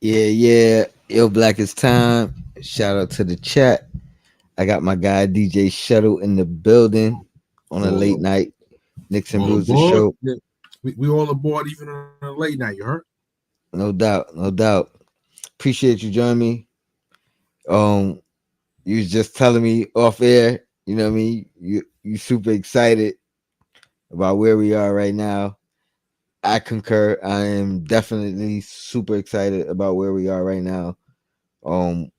Yeah. Yo, Black is time. Shout out to the chat. I got my guy DJ Shuttle in the building on a late All, night. Knicks and all Bruiser aboard. show. Yeah, we all aboard, even on a late night. You heard? No doubt, no doubt. Appreciate you joining me. Um, you was just telling me off air. You know what I mean? You super excited about where we are right now. I concur. I am definitely super excited about where we are right now. Um,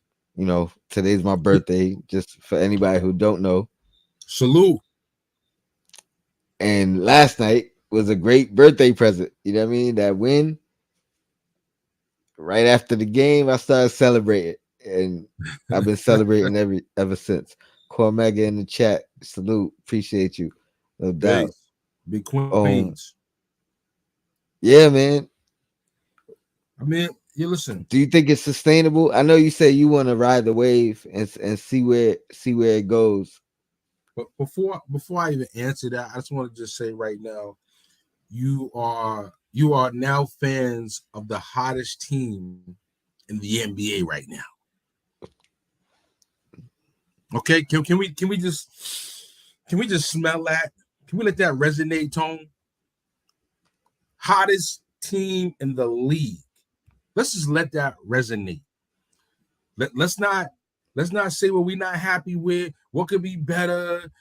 today's my birthday. Just for anybody who don't know. Salute. And last night was a great birthday present. You know what I mean? That win. Right after the game, I started celebrating. And I've been celebrating ever since. Cormega in the chat. Salute. Appreciate you. No doubt. Peace. Big Queens. Um, yeah, man. I mean, you listen. Do you think it's sustainable? I know you say you want to ride the wave and see where it goes. But before I even answer that, I just want to just say right now, you are now fans of the hottest team in the NBA right now. Okay, can we just smell that? Can we let that resonate, Tone? Hottest team in the league. Let's just let that resonate. Let's not say what we're not happy with. What could be better?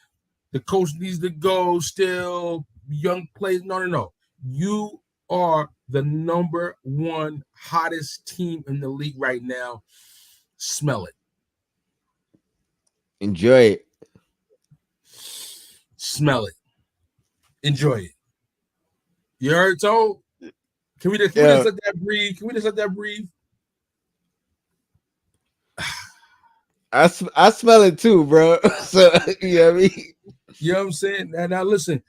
The coach needs to go. Still, young players. No. You are the number one hottest team in the league right now. Smell it. Enjoy it. Smell it. Enjoy it. You heard, Toe? Can we just Yeah, let that breathe? Can we just let that breathe? I smell it too, bro. So you know what I mean? You know what I'm saying? Now listen,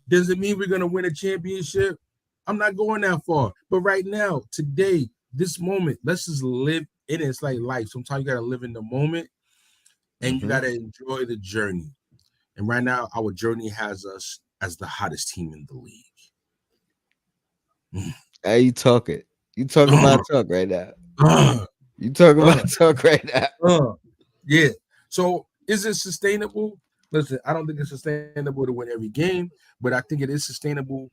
does it mean we're gonna win a championship? I'm not going that far. But right now, today, this moment, let's just live in it. It's like life. Sometimes you gotta live in the moment and you Mm-hmm. gotta enjoy the journey. And right now, our journey has us as the hottest team in the league. How you talking? You talking Uh, about talk right now. uh, You talking uh, about talk right now. yeah. So is it sustainable? Listen, I don't think it's sustainable to win every game, but I think it is sustainable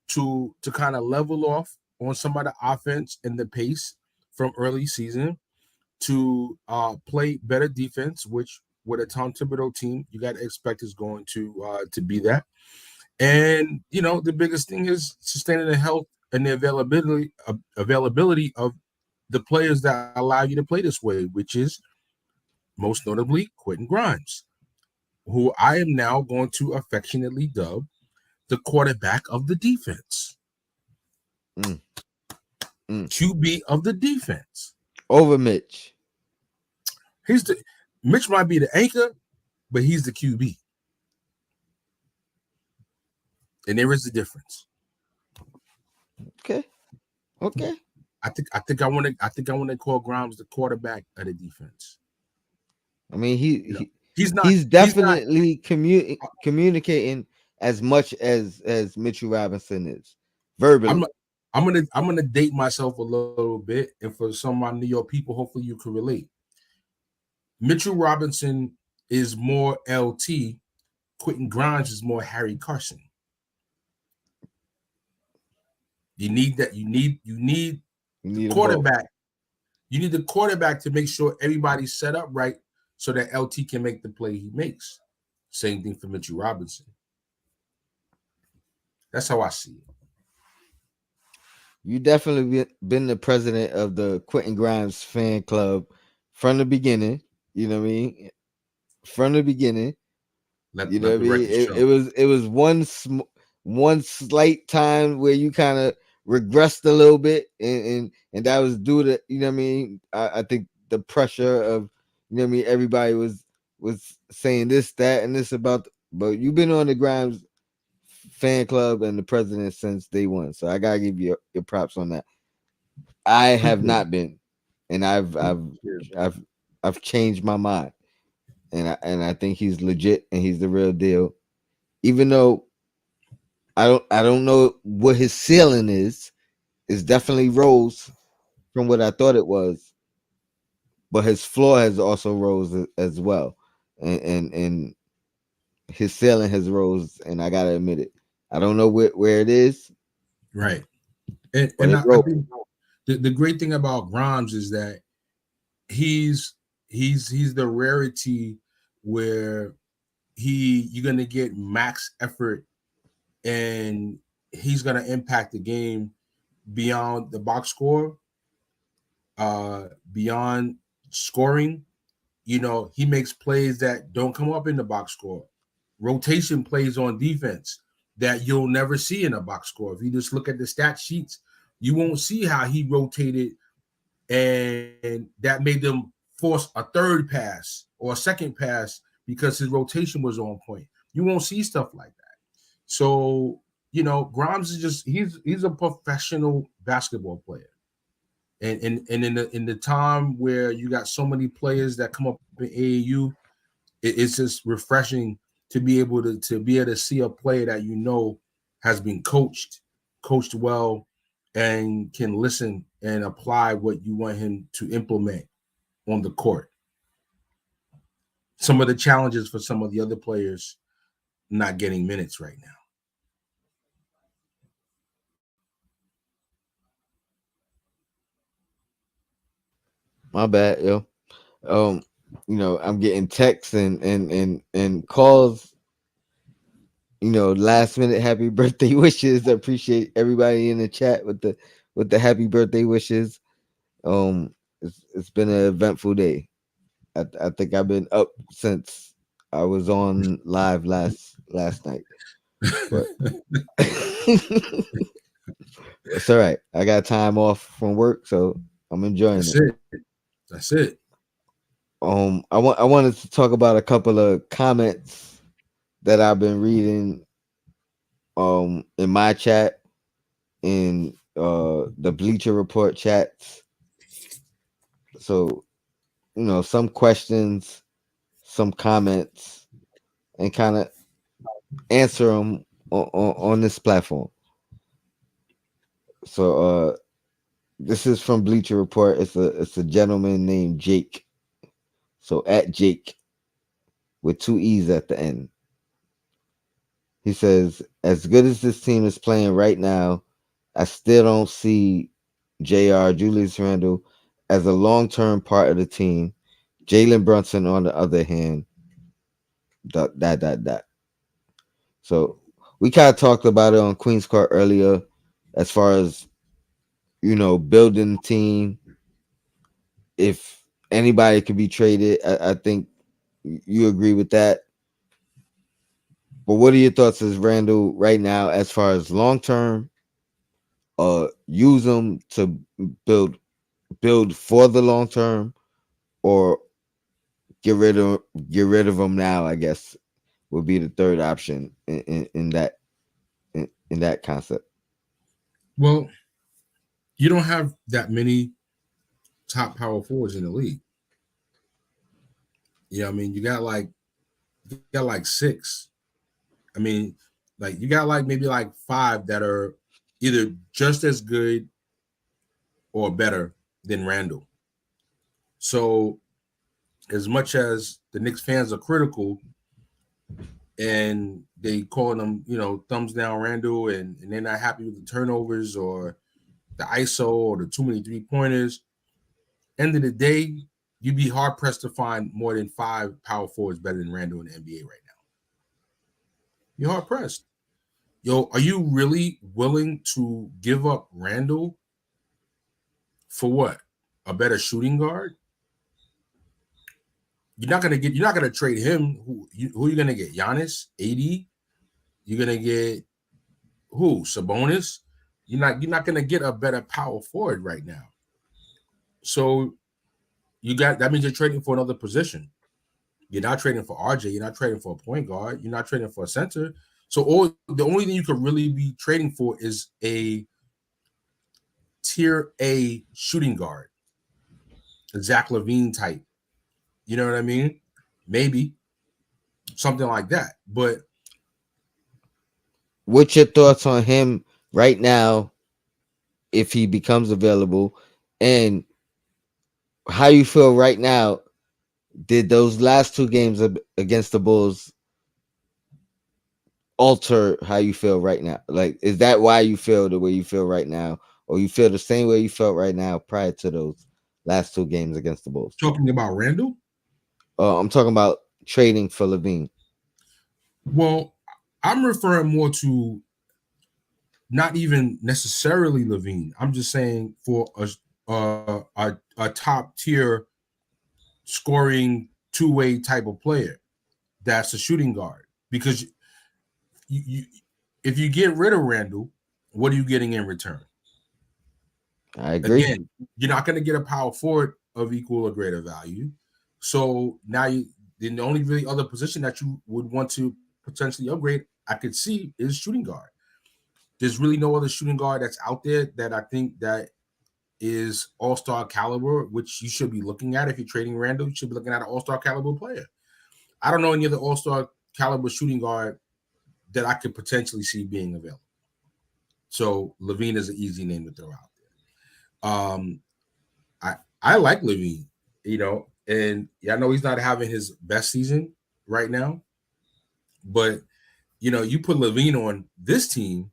to kind of level off on some of the offense and the pace from early season to play better defense, which with a Tom Thibodeau team, you got to expect is going to be that. And the biggest thing is sustaining the health and the availability of the players that allow you to play this way, which is most notably Quentin Grimes, who I am now going to affectionately dub the quarterback of the defense, Mm, mm. QB of the defense. Over Mitch. He's the Mitch might be the anchor, but he's the QB, and there is a difference. Okay. Okay. I think I want to call Grimes the quarterback of the defense. I mean, You know, he he's not he's he's not. definitely communicating as much as Mitchell Robinson is I'm verbally. I'm gonna date myself a little bit, and for some of my New York people, hopefully you can relate. Mitchell Robinson is more LT. Quentin Grimes is more Harry Carson. You need that. You need You the need them both. quarterback. You need the quarterback to make sure everybody's set up right so that LT can make the play he makes. Same thing for Mitchell Robinson. That's how I see it. You definitely been the president of the Quentin Grimes fan club from the beginning. You know what I mean? From the beginning. You know Let what I the mean? record It show. was one slight time where you kind of regressed a little bit, and that was due to you know what I mean. I think the pressure of you know what I mean. Everybody was saying this, that, and this about, but you've been on the Grimes fan club and the president since day one, so I gotta give you your props on that. I have Appreciate not been, and it. I've I've changed my mind, and I think he's legit and he's the real deal. Even though I don't know what his ceiling is. It's definitely rose. from what I thought it was, but his floor has also rose as well, and his ceiling has rose, and I gotta admit it. I don't know where it is, Right. And but and it I rose. think the great thing about Grimes is that he's he's the rarity where you're gonna get max effort and he's gonna impact the game beyond the box score, beyond scoring. You know, he makes plays that don't come up in the box score, rotation plays on defense that you'll never see in a box score. If you just look at the stat sheets, you won't see how he rotated and that made them force a third pass or a second pass because his rotation was on point. You won't see stuff like that. So, you know, Grimes is just he's a professional basketball player. And in the time where you got so many players that come up in AAU, it's just refreshing to be able to see a player that you know has been coached well, and can listen and apply what you want him to implement on the court. Some of the challenges for some of the other players not getting minutes right now. My bad, yo. Um, I'm getting texts and calls. Last minute happy birthday wishes. I appreciate everybody in the chat with the happy birthday wishes. It's been an eventful day. I think I've been up since I was on live last night, but it's all right. I got time off from work, so I'm enjoying That's it. it. That's it. I wanted to talk about a couple of comments that I've been reading in my chat, in the Bleacher Report chats. So, some questions, some comments, and kind of answer them on this platform. So, this is from Bleacher Report. It's a gentleman named Jake. So at Jake with two E's at the end. He says, as good as this team is playing right now, I still don't see JR Julius Randle as a long term part of the team. Jalen Brunson, on the other hand, that. So we kind of talked about it on Queens Court earlier, as far as building the team. If anybody could be traded, I think you agree with that. But what are your thoughts as Randall right now, as far as long term? Use them to build build for the long term, or get rid of them now. I guess would be the third option in that concept. Well, you don't have that many top power forwards in the league. You know what I mean? You got like six. I mean, like you got like maybe like five that are either just as good or better than Randall. So as much as the Knicks fans are critical and they calling them, you know, thumbs down Randall, and they're not happy with the turnovers or the ISO or the too many 3-pointers, end of the day, you'd be hard pressed to find more than five power forwards better than Randall in the NBA right now. You're hard pressed. Yo, are you really willing to give up Randall for what? A better shooting guard? You're not gonna trade him. Who are you gonna get? Giannis, AD? You're gonna get who? Sabonis? You're not gonna get a better power forward right now. So you got that means you're trading for another position. You're not trading for RJ. You're not trading for a point guard. You're not trading for a center. So the only thing you could really be trading for is a tier A shooting guard, a Zach Levine type. You know what I mean? Maybe something like that. But What's your thoughts on him right now, if he becomes available, And how you feel right now? Did those last two games against the Bulls alter how you feel right now? Like, is that why you feel the way you feel right now, or you feel the same way you felt right now prior to those last two games against the Bulls? Talking about Randall, I'm talking about trading for Levine. well, I'm referring more to not even necessarily Levine. I'm just saying for a top tier scoring two-way type of player that's a shooting guard. Because you if you get rid of Randall, what are you getting in return? I agree. Again, you're not going to get a power forward of equal or greater value. So now the only really other position that you would want to potentially upgrade, I could see, is shooting guard. There's really no other shooting guard that's out there that I think that is all-star caliber, which you should be looking at. If you're trading Randall, you should be looking at an all-star caliber player. I don't know any other all-star caliber shooting guard that I could potentially see being available. So Levine is an easy name to throw out there. I like Levine, and I know he's not having his best season right now, but you put Levine on this team,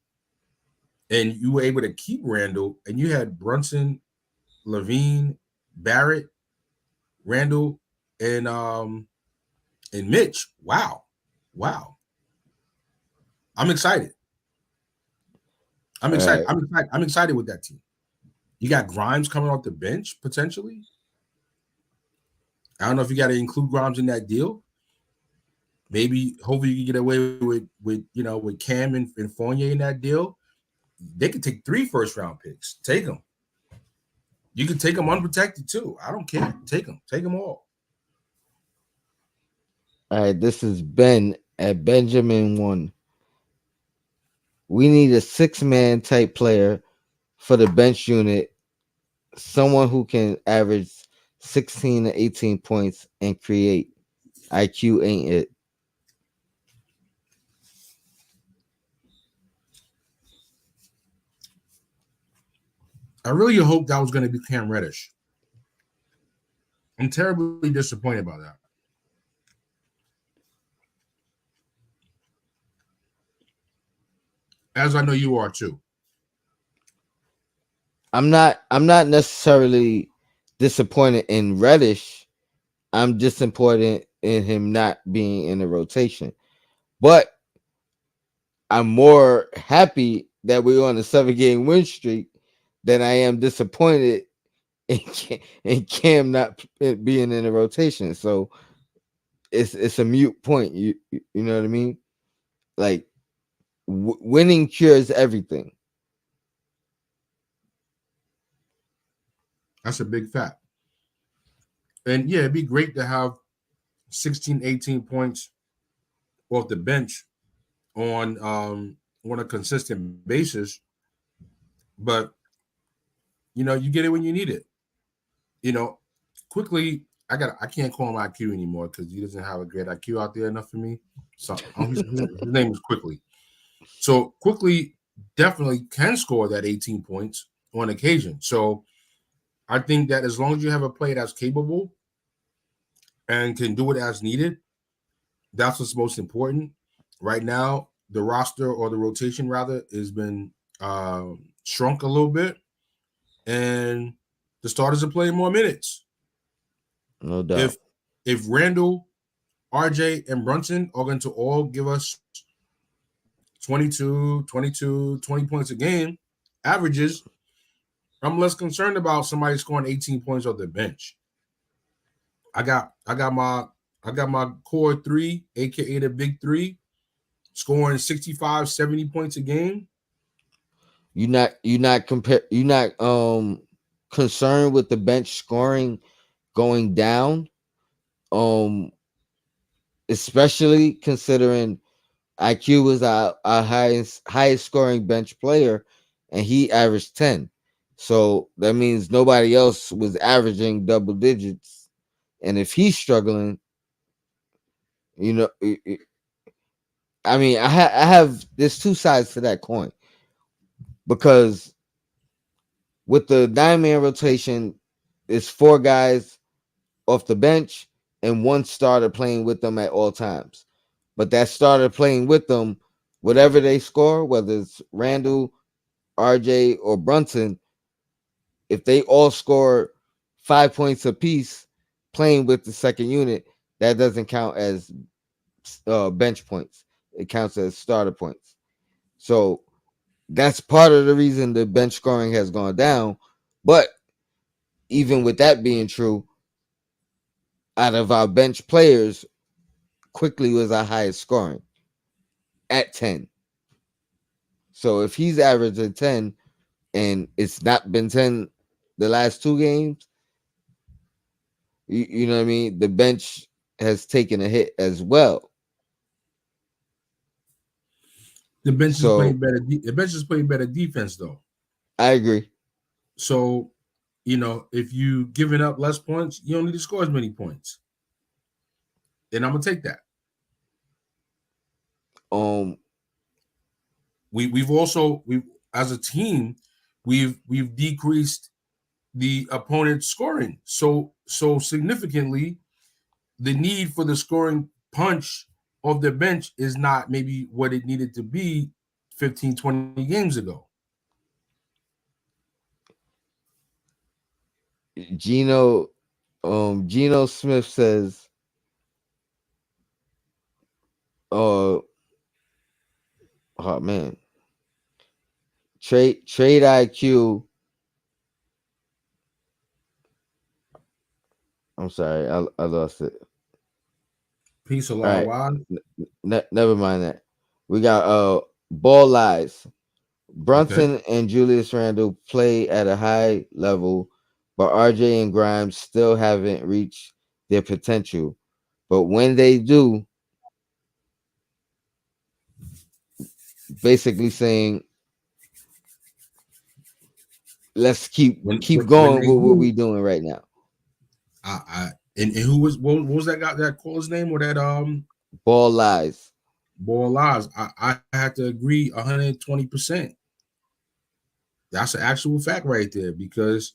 and you were able to keep Randall, and you had Brunson, Levine, Barrett, Randall, and Mitch. Wow, I'm excited. I'm All excited. right. I'm excited. I'm excited with that team. You got Grimes coming off the bench potentially. I don't know if you got to include Grimes in that deal. Maybe, hopefully, you can get away with Cam and Fournier in that deal. They could take 3 first-round picks. Take them. You can take them unprotected too. I don't care. Take them. Take them all. All right. This is Ben at Benjamin One. We need a six-man type player for the bench unit, someone who can average 16 to 18 points and create. IQ ain't it. I really hope that was going to be Cam Reddish. I'm terribly disappointed about that. As I know you are too. I'm not necessarily disappointed in Reddish. I'm disappointed in him not being in the rotation. But I'm more happy that we're on a 7 game win streak than I am disappointed in Cam not being in the rotation. So it's a mute point. You know what I mean? Like, winning cures everything. That's a big fact. And yeah, it'd be great to have 16, 18 points off the bench on a consistent basis. But you get it when you need it. You know, quickly, I can't call him IQ anymore because he doesn't have a great IQ out there enough for me. So his name is Quickly. So Quickly definitely can score that 18 points on occasion. So I think that as long as you have a player that's capable and can do it as needed, that's what's most important. Right now, the roster, or the rotation rather, has been shrunk a little bit, and the starters are playing more minutes. No If doubt. if Randall, RJ, and Brunson are going to all give us 20 points a game, averages, I'm less concerned about somebody scoring 18 points off the bench. I got I got my I got my core three, aka the big three, scoring 65, 70 points a game. You're not concerned with the bench scoring going down, um especially considering IQ was our highest scoring bench player, and he averaged 10. So that means nobody else was averaging double digits. And if he's struggling, you know, I mean, I have there's two sides to that coin, because with the 9-man rotation, it's 4 guys off the bench and one starter playing with them at all times. But that starter playing with them, whatever they score, whether it's Randall, RJ, or Brunson, if they all score 5 points apiece playing with the second unit, that doesn't count as bench points. It counts as starter points. So that's part of the reason the bench scoring has gone down. But even with that being true, out of our bench players, Quickly was our highest scoring at 10. So if he's averaging 10 and it's not been 10 the last 2 games, you know what I mean? The bench has taken a hit as well. The bench is So playing better. The bench is playing better defense though. I agree. So, if you giving up less points, you don't need to score as many points. And I'm gonna take that. Um, We as a team, we've decreased the opponent's scoring so significantly. The need for the scoring punch of the bench is not maybe what it needed to be 15, 20 games ago. Gino, Gino Smith says, oh man, trade IQ. I'm sorry, I lost it. Peace, All Allah. right, Why? never mind that. We got ball lies. Okay. Brunson and Julius Randle play at a high level, but RJ and Grimes still haven't reached their potential. But when they do, basically saying, let's keep When going they with what do, we're doing right now. and who was what was that guy that caller's name or that Ball lies. ball lies? I had to agree 120%. That's an actual fact right there because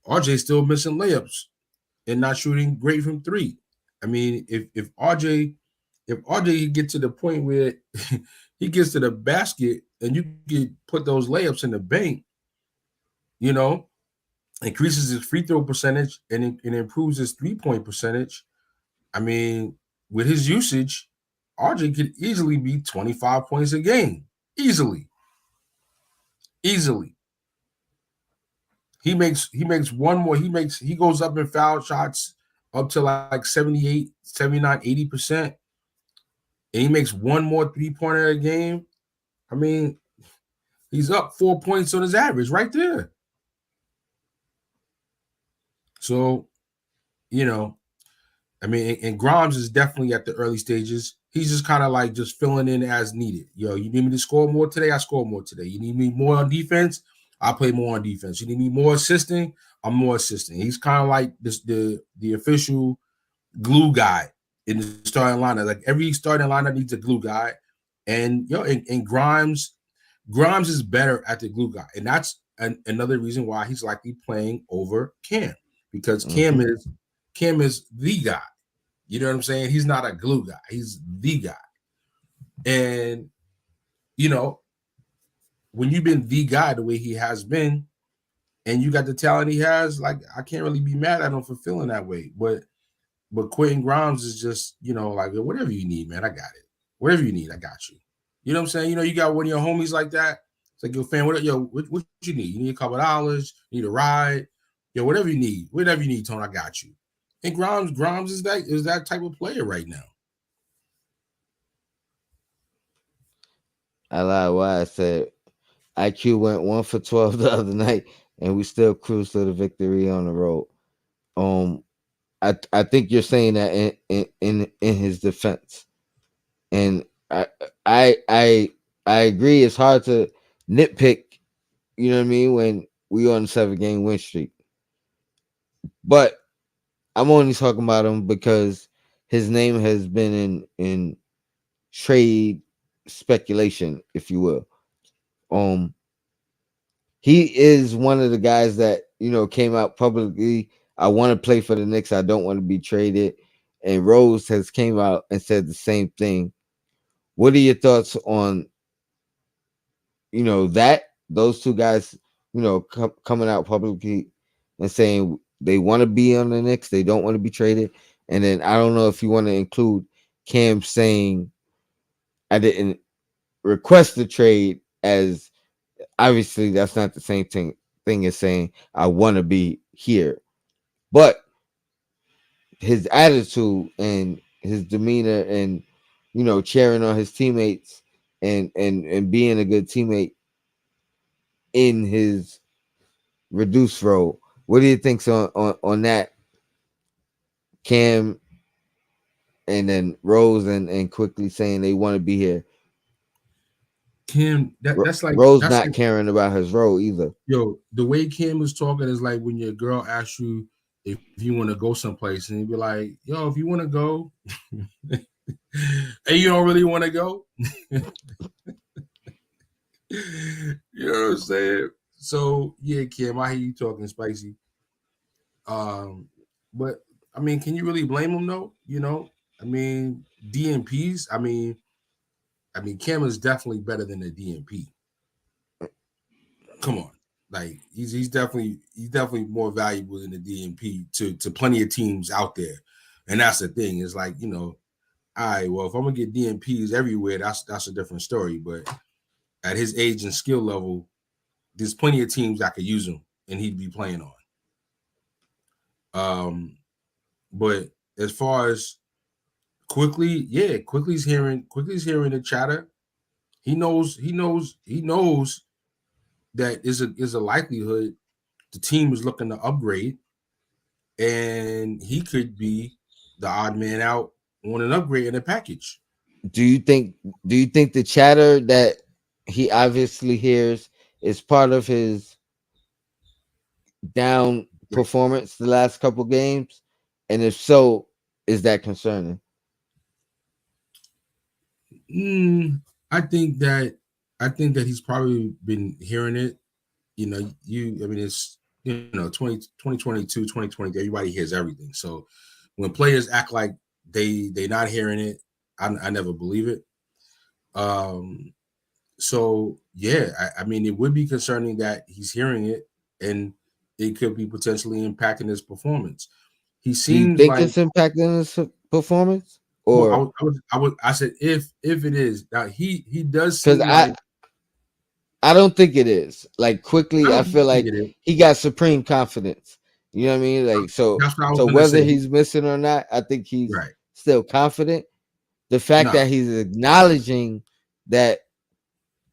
RJ's still missing layups and not shooting great from three. I mean, if RJ get to the point where he gets to the basket and you can put those layups in the bank, you know, increases his free throw percentage and improves his 3-point percentage. I mean, with his usage, RJ could easily be 25 points a game. Easily. Easily. He makes one more. He goes up in foul shots up to like 78, 79, 80%. And he makes one more three-pointer a game. I mean, he's up 4 points on his average right there. So, you know, I mean, and Grimes is definitely at the early stages. He's just kind of like just filling in as needed. You need me to score more today? I score more today. You need me more on defense? I play more on defense. You need me more assisting? I'm more assisting. He's kind of like the official glue guy in the starting lineup. Like every starting lineup needs a glue guy, and and Grimes is better at the glue guy, and that's another reason why he's likely playing over Cam because Mm-hmm. Cam is the guy. You know what I'm saying? He's not a glue guy. He's the guy. And you know, when you've been the guy the way he has been, and you got the talent he has, like I can't really be mad at him for feeling that way. But Quentin Grimes is just, like whatever you need, man, I got it. Whatever you need, I got you. You know what I'm saying? You got one of your homies like that. It's like, yo, fan, what you need? You need a couple of dollars, you need a ride, whatever you need, Tone, I got you. And Grimes is that type of player right now. I lied. Why I said IQ went 1 for 12 the other night, and we still cruise to the victory on the road. Um, I think you're saying that in his defense, and I I I agree. It's hard to nitpick. You know what I mean when we on a 7 game win streak, but I'm only talking about him because his name has been in trade speculation, if you will. Um, he is one of the guys that came out publicly. I want to play for the Knicks. I don't want to be traded. And Rose has came out and said the same thing. What are your thoughts on that those two guys coming out publicly and saying they want to be on the Knicks, they don't want to be traded? And then I don't know if you want to include Cam saying I didn't request the trade, as obviously that's not the same thing as saying I want to be here. But his attitude and his demeanor and cheering on his teammates and being a good teammate in his reduced role. What do you think on that, Cam, and then Rose and quickly saying they want to be here? Kim, Rose that's not like, caring about his role either. yo, the way Kim was talking is like when your girl asks you if you want to go someplace, and you be like, yo, if you want to go, and you don't really want to go, you know what I'm saying? So yeah, Kim, I hear you talking spicy. But I mean, can you really blame him though? I mean, DMPs. I mean, Kim is definitely better than the DMP. Come on, like he's definitely more valuable than the DMP to plenty of teams out there, and that's the thing. It's like all right, well, if I'm gonna get DMPs everywhere, that's a different story. But at his age and skill level, there's plenty of teams that could use him, and he'd be playing on. Um, but as far as quickly, yeah, quickly's hearing the chatter. He knows that is a likelihood the team is looking to upgrade, and he could be the odd man out on an upgrade in a package. Do you think the chatter that he obviously hears is part of his down performance the last couple games? And if so, is that concerning? I think that he's probably been hearing it. I mean, it's 2022, 2020. Everybody hears everything. So when players act like they not hearing it, I never believe it. Um, so yeah, I mean, it would be concerning that he's hearing it, and it could be potentially impacting his performance. He Do you seems think like, it's impacting his performance? well, Or I said if it is now, he does because seem like, I don't think it is. Like I quickly, I don't feel think it like is. he got supreme confidence. You know what I mean? Like That's what I was so gonna whether say. he's missing or not, I think he's Right. still confident. The fact Nah. that he's acknowledging that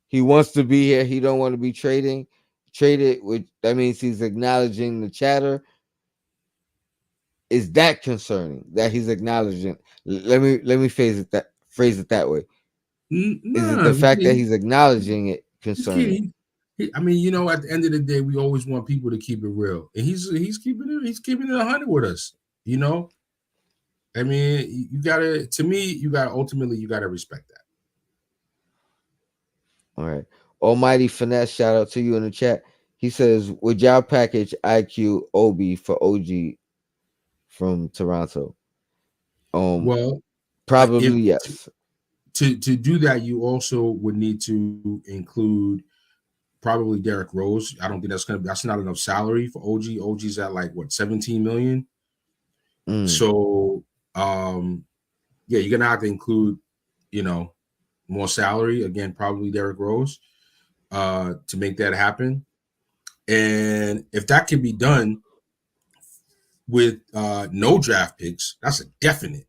he wants to be here, he don't want to be traded, which that means he's acknowledging the chatter. Is that concerning that he's acknowledging? Let me phrase it that way. Is it Nah, the fact that he's acknowledging it he's keeping. concerning? I mean, at the end of the day, we always want people to keep it real, and he's keeping it 100 with us. You know, I mean, you gotta. To me, ultimately you gotta respect that. All right. Almighty Finesse, shout out to you in the chat. He says, would y'all package IQ Obi for OG from Toronto? Um, Well, if Probably yes. to do that, you also would need to include probably Derrick Rose. I don't think that's not enough salary for OG. OG's at like what 17 million. Mm. So yeah, you're gonna have to include, you know, more salary. Again, probably Derrick Rose, to make that happen. And if that can be done with no draft picks, that's a definite.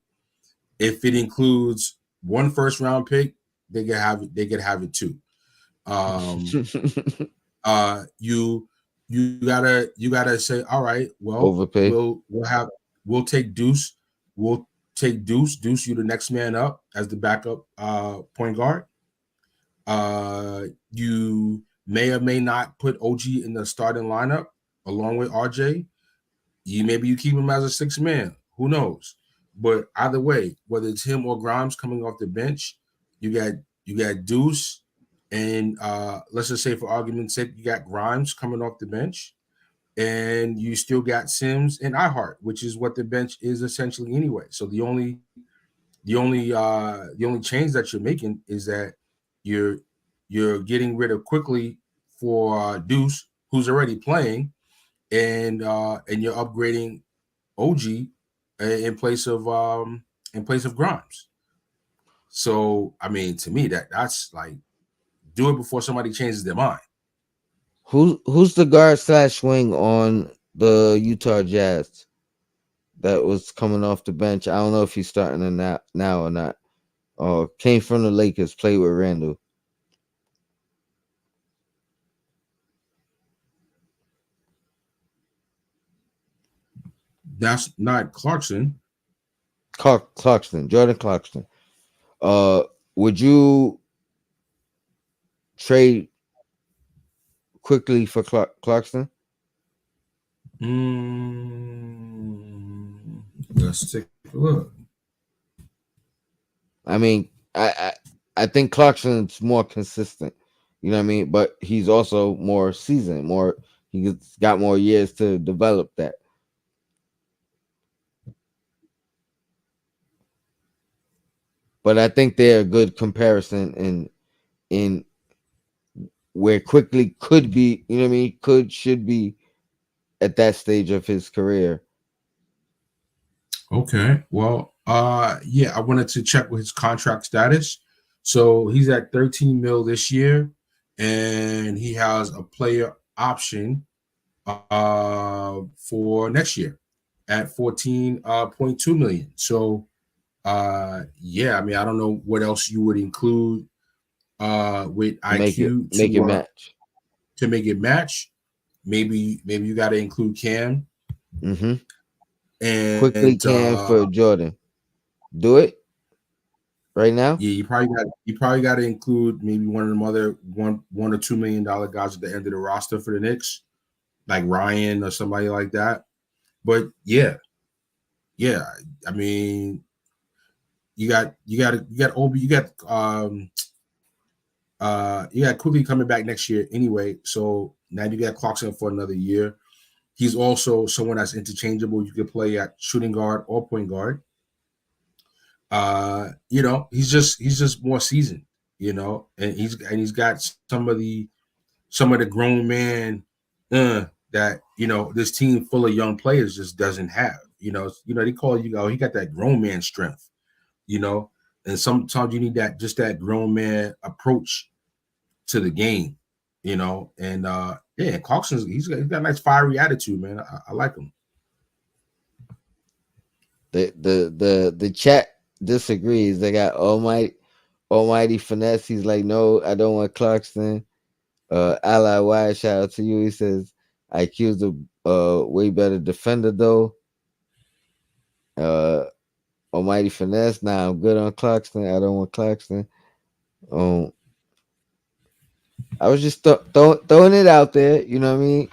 If it includes one first round pick, they could have it. They could have it too. Um, you gotta say, all right, well, Overpay. we'll take Deuce, we'll take Deuce. You the next man up as the backup point guard. You may or may not put OG in the starting lineup along with RJ. Maybe you keep him as a six man. Who knows? But either way, whether it's him or Grimes coming off the bench, you got you got Deuce and let's just say for argument's sake, you got Grimes coming off the bench, and you still got Sims and iHeart, which is what the bench is essentially anyway. So the only change that you're making is that you're you're getting rid of quickly for Deuce, who's already playing, and you're upgrading OG in place of Grimes. So I mean, to me, that's like do it before somebody changes their mind. Who's the guard slash wing on the Utah Jazz that was coming off the bench? I don't know if he's starting in now or not. Came from the Lakers, played with Randall. That's not Clarkson. Clarkson, Jordan Clarkson. Uh, would you trade quickly for Clarkson? Let's take a look. I mean, I think Clarkson's more consistent. You know what I mean? But he's also more seasoned, more he's got more years to develop that. But I think they're a good comparison in where quickly could be, you know what I mean, should be at that stage of his career. Okay. Well, yeah, I wanted to check with his contract status. So he's at 13 mil this year, and he has a player option for next year at 14.2 million. So yeah, I mean, I don't know what else you would include with To IQ make it match. to make it match. Maybe you got to include Cam Mm-hmm. and Quickly can for Jordan. Do it right now. yeah, you probably got to include maybe one of them other $1 or $2 million guys at the end of the roster for the Knicks, like Ryan or somebody like that. But yeah, I mean, you got Obi, you got Quickly coming back next year anyway. So now you got Clarkson for another year. He's also someone that's interchangeable. You can play at shooting guard or point guard. He's just more seasoned, and he's got some of the grown man that this team full of young players just doesn't have. They call he got that grown man strength, you know, and sometimes you need that just that grown man approach to the game, and yeah, Clarkson's he's got a nice fiery attitude, man. I like him. The chat disagrees. They got Almighty Finesse. He's like, no, I don't want Clarkson. Ally Wise, shout out to you. He says IQ's a way better defender though. Uh, Almighty Finesse. Nah, I'm good on Clarkson. I don't want Clarkson. Um, I was just throwing it out there. You know what I mean?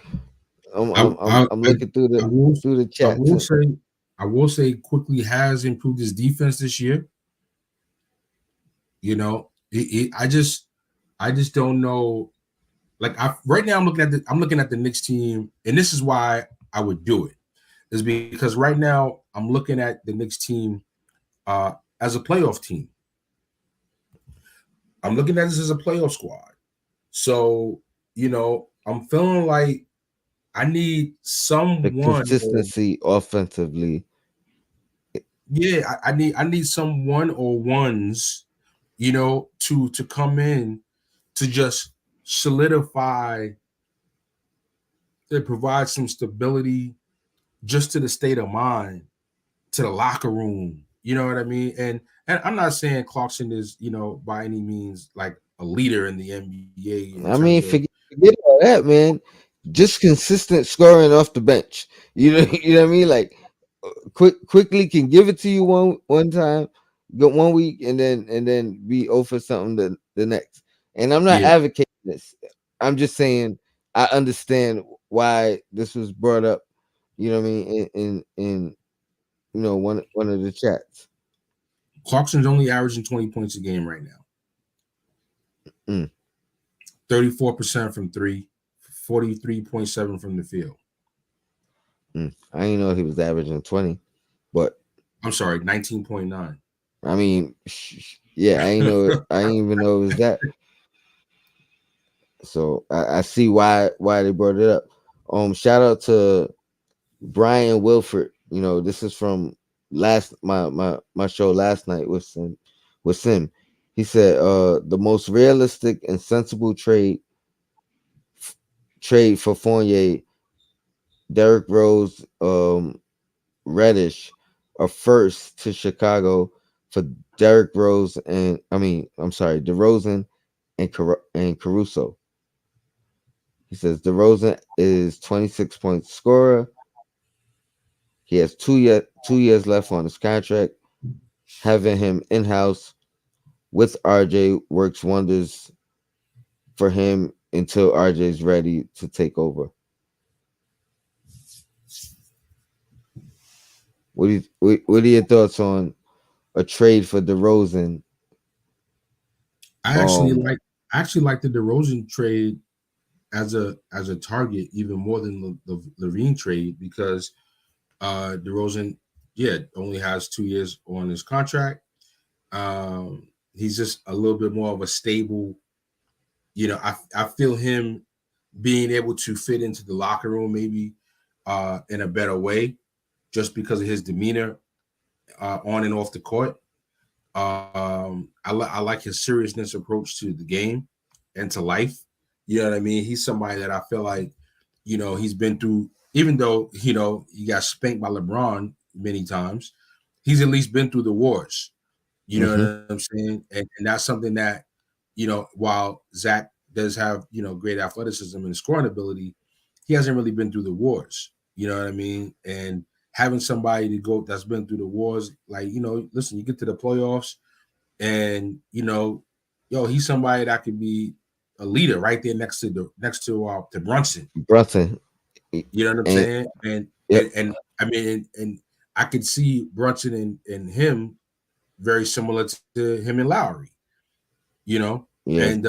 I'm I, looking I will through the I chat will too. say I will say Quickly has improved his defense this year. I just don't know. Like right now, I'm looking at the Knicks team, and this is why I would do it. Is because right now I'm looking at the Knicks team uh, as a playoff team. I'm looking at this as a playoff squad. So I'm feeling like I need The someone. consistency offensively. Yeah, I need some one or ones, to come in to just solidify to provide some stability just to the state of mind, to the locker room. You know what I mean? And I'm not saying Clarkson is, by any means like a leader in the NBA in I terms mean, of forget all that, man. Just consistent scoring off the bench. You know, you know what I mean? Like quickly can give it to you one time, go 1 week, and then be over something the next. And I'm not yeah. advocating this. I'm just saying I understand why this was brought up. You know what I mean? In one of the chats. Clarkson's only averaging 20 points a game right now. Mm. 34% from three, 43.7 from the field. I didn't know he was averaging 20, but I'm sorry, 19.9. I mean, yeah, I didn't even know it was that. So I see why they brought it up. Shout out to Brian Wilford. This is from last my show last night with Sim. He said the most realistic and sensible trade for Fournier, Derrick Rose, Reddish, a first to Chicago for Derrick Rose and I'm sorry, DeRozan and Caruso. He says DeRozan is 26 point scorer. He has 2 years left on his contract. Having him in house with RJ works wonders for him until RJ is ready to take over. What are your thoughts on a trade for DeRozan? I actually Um, like I actually like the DeRozan trade as a target even more than the Levine trade because DeRozan, yeah, only has 2 years on his contract. He's just a little bit more of a stable. I feel him being able to fit into the locker room maybe in a better way, just because of his demeanor on and off the court. I like his seriousness approach to the game and to life. You know what I mean? He's somebody that I feel like, he's been through, even though, he got spanked by LeBron many times, he's at least been through the wars. You know what mhm. I'm saying? And that's something that, while Zach does have, great athleticism and scoring ability, he hasn't really been through the wars. You know what I mean? And having somebody to go that's been through the wars, like, listen, you get to the playoffs and, yo, he's somebody that could be a leader right there next to Brunson. Brunson. You know what I'm And saying? And yep, and, and I mean, and I could see Brunson and him very similar to him and Lowry, you know, yeah. and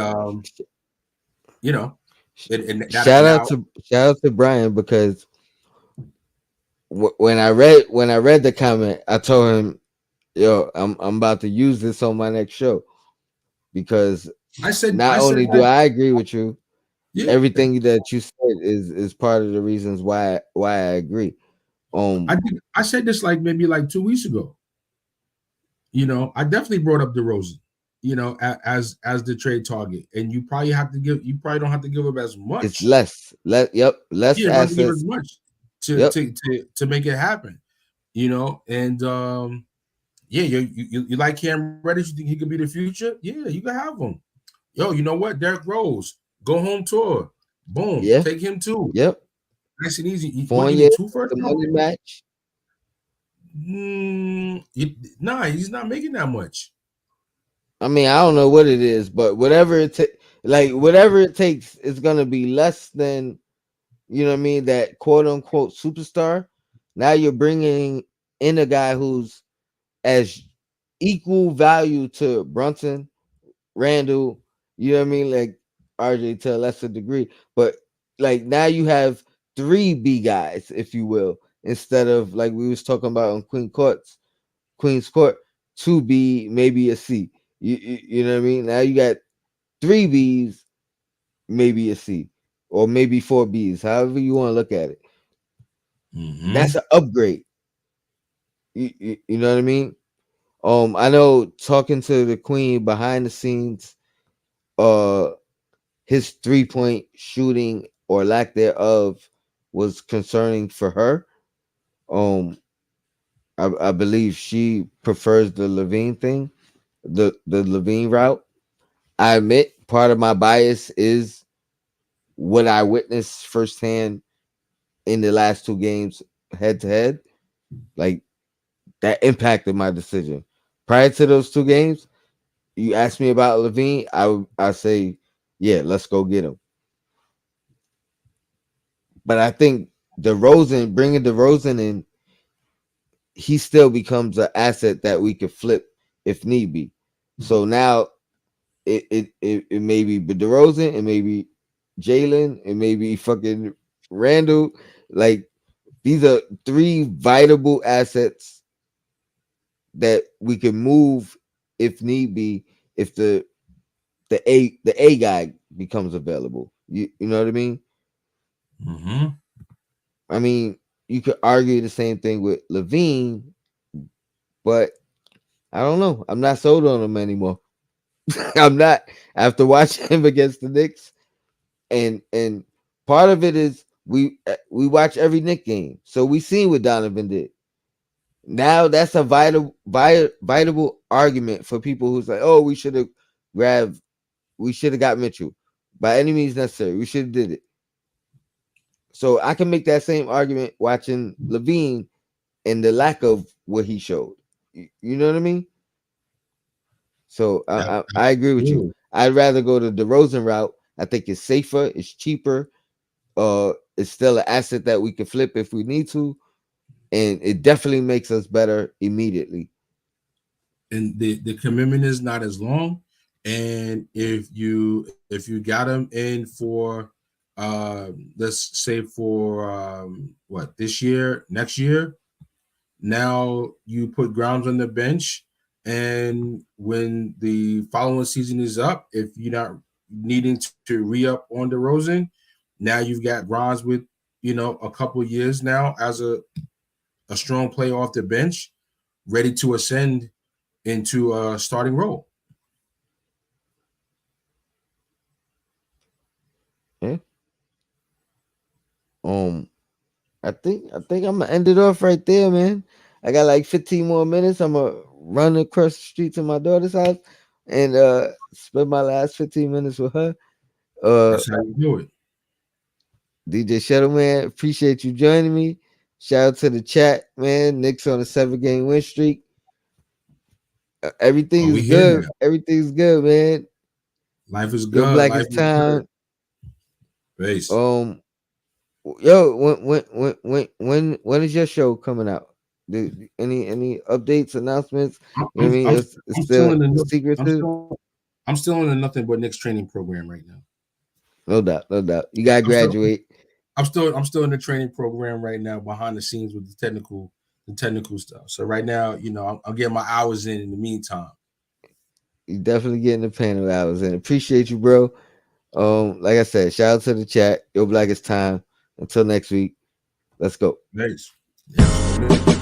you know, and that Shout out now to Brian because when I read the comment, I told him, "Yo, I'm about to use this on my next show because I not said only do that, I agree with you, yeah, everything that you said is part of the reasons why I agree." Um, I said this like maybe like 2 weeks ago. I definitely brought up DeRozan, as the trade target, and you probably don't have to give up as it's much. less Yeah, you don't have to give as assets. much to Yep, to to to make it happen. And yeah, you like Cam Reddish? You think he could be the future? Yeah, you can have him. Yo, you know what? Derrick Rose, go home tour. Boom, yeah, take him too. yep. Nice and easy. What you Fournier, need two first the round money picks? match. Nah, he's not making that much. I mean, I don't know what it is, but whatever it takes is gonna be less than what I mean, that quote unquote superstar. Now you're bringing in a guy who's as equal value to Brunson, Randall, you know what I mean, like RJ to a lesser degree, but like now you have three B guys, if you will, instead of like we was talking about on Queen's Court, two B, maybe a C. You know what I mean? Now you got three Bs, maybe a C, or maybe four Bs, however you want to look at it. That's Mm-hmm. an upgrade. You know what I mean? I know talking to the Queen behind the scenes, uh, his 3 point shooting or lack thereof was concerning for her. Um, I believe she prefers the Levine thing, the Levine route. I admit part of my bias is what I witnessed firsthand in the last two games head to head. Like that impacted my decision. Prior to those two games, you asked me about Levine, I say, yeah, let's go get him. But I think bringing DeRozan in, he still becomes an asset that we could flip if need be. So now it may be DeRozan, it may be Jalen, it may be fucking Randall. Like these are three vitable assets that we can move if need be if the A guy becomes available. You know what I mean? Mm-hmm. I mean, you could argue the same thing with Levine, but I don't know. I'm not sold on him anymore. I'm not after watching him against the Knicks, and part of it is we watch every Knicks game, so we seen what Donovan did. Now that's a vitable argument for people who's like, oh, grabbed, we should have got Mitchell by any means necessary. We should have did it. So I can make that same argument watching Levine and the lack of what he showed. You know what I mean? So I agree with you. Absolutely. I'd rather go the DeRozan route. I think it's safer, it's cheaper, it's still an asset that we can flip if we need to, and it definitely makes us better immediately. And the commitment is not as long. And if you got him in for let's say for what this year, next year, now you put Grounds on the bench, and when the following season is up, if you're not needing to re-up on DeRozan, now you've got Grimes with a couple years now as a strong player off the bench, ready to ascend into a starting role. Yeah. Um, I think I'm gonna end it off right there, man. I got like 15 more minutes. I'm gonna run across the street to my daughter's house and spend my last 15 minutes with her. Uh, That's how you do it. DJ Shuttle, man, appreciate you joining me. Shout out to the chat, man. Knicks on a 7-game win streak. Everything Oh, we is here good. now. Everything's good, man. Life is Yo, good. Black, Life it's is good. time. Base. Um, yo, when is your show coming out? Any updates, announcements? I'm, You know what I mean? It's I'm still still in the I'm secretive. I'm still in the nothing but Knicks training program right now. No doubt, no doubt. You gotta I'm still graduate. I'm still in the training program right now behind the scenes with the technical stuff. So right now, I'm getting my hours in the meantime. You definitely getting the panel hours and appreciate you, bro. Like I said, shout out to the chat. Yo, Black, it's time. Until next week, let's go. Base. Yes, sir.